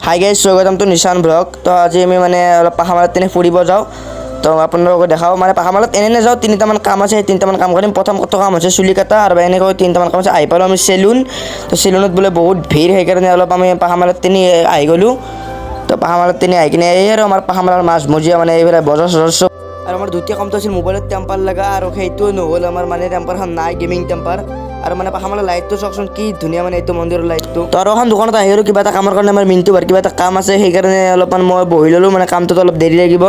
Hi guys, স্বাগতম two নিশান blog. তো আজি আমি মানে অলপ পাহামাৰত তেনে ফুৰিব যাওঁ। তো আপোনালোকক দেখাওঁ মানে পাহামাৰত এনে নাযাওঁ, তিনিটামান কাম আছে, সেই তিনিটামান কাম কৰিম। প্ৰথম কাম হৈছে চুলি কাটা, আৰু এনেকৈ তিনিটামান কাম আছে। আহি পালোঁ আমি চেলুন। তো চেলুনত বোলে বহুত ভিৰ, সেইকাৰণে অলপ আমি পাহামাৰত তিনি আহি গ'লোঁ। তো পাহামাৰত তিনি আহি কিনে এই আৰু আমাৰ পাহামাৰৰ মাছমজিয়া মানে এইবিলাক বজাৰ চজাৰ চব। আৰু আমাৰ দুটা কামটো আছিল মোবাইলত টেম্পাৰ লগা, আৰু সেইটো নহ'ল আমাৰ মানে টেম্পাৰখন নাই, গেমিং টেম্পাৰ। আৰু মানে পাহামালৰ লাইটটো চাওকচোন কি ধুনীয়া, মানে এইটো মন্দিৰৰ লাইটটো। তো আৰু এখন দোকানত আহি গ'লোঁ কিবা এটা কামৰ কাৰণে, আমাৰ মিণ্টু ভাৰ কিবা এটা কাম আছে, সেইকাৰণে অলপমান মই বহি ল'লোঁ, মানে কামটোত অলপ দেৰি লাগিব।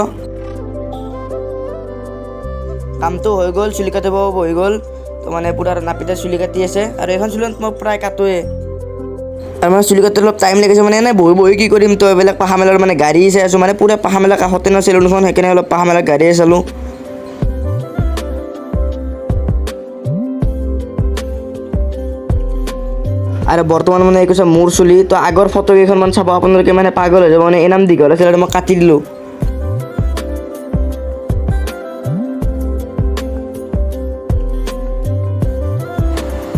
কামটো হৈ গ'ল, চুলি কাটিব বহি গ'ল। তো মানে পূৰা নাপিতে চুলি কাটি আছে, আৰু এইখন চুলিত মই প্ৰায় কাটোৱে। আৰু মানে চুলি কাটোতে অলপ টাইম লাগিছে, মানে এনেই বহি বহি কি কৰিম। তো এইবিলাক পাহামেলাৰ মানে গাড়ী চাই আছোঁ, মানে পূৰা পাহামেলাৰ কাষতে ন চেলুনখন, সেইকাৰণে অলপ পাহামেলাৰ গাড়ীয়ে চালোঁ। আৰু বৰ্তমান মানে এই কৈছে মোৰ চুলি। তো আগৰ ফটো কেইখনমান চাব আপোনালোকে, মানে পাগল হৈ যাব, মানে এনাম দীঘল আছিল আৰু মই কাটি দিলোঁ।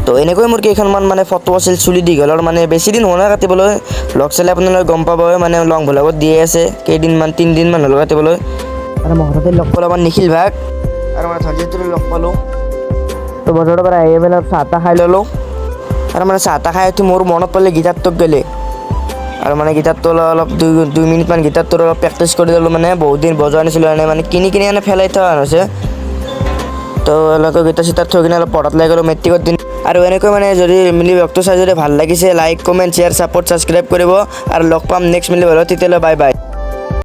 তো এনেকৈ মোৰ কেইখনমান মানে ফটো আছিল চুলি দীঘলৰ, মানে বেছি দিন হোৱা নাই কাটিবলৈ। লগ চালে আপোনালোকে গম পাব, মানে লং ভ্লগত দিয়ে আছে কেইদিনমান, 3 দিনমান হ'ল কাটিবলৈ। আৰু মই হঠাতে লগ পালোঁ আমাৰ নিখিল ভাগ, আৰু মানে ধৈৰ্য্যটোৰে লগ পালোঁ। তো বজাৰৰ পৰা আহি পেলাই চাহ তাহ খাই ল'লোঁ। আৰু মানে চাহ তাহ খাই উঠি মোৰ মনত পৰিলে গিটাৰটোক গ'লে, আৰু মানে গিটাৰটো অলপ 2 মিনিটমান গিটাৰটোৰ অলপ প্ৰেক্টিচ কৰি ল'লোঁ। মানে বহুত দিন বজোৱা নাছিলোঁ, মানে কিনি এনে পেলাই থোৱা হৈছে। তো এনেকৈ গিটাৰ চিটাৰ থৈ কিনে অলপ পঢ়াত লাগি গ'লোঁ মেট্ৰিকৰ দিন। আৰু এনেকৈ মানে যদি মিলি ব্লগটো চাই যদি ভাল লাগিছে, like comment share support subscribe কৰিব, আৰু লগ পাম নেক্সট মিলি ব্লগত। তেতিয়াহ'লে বাই বাই।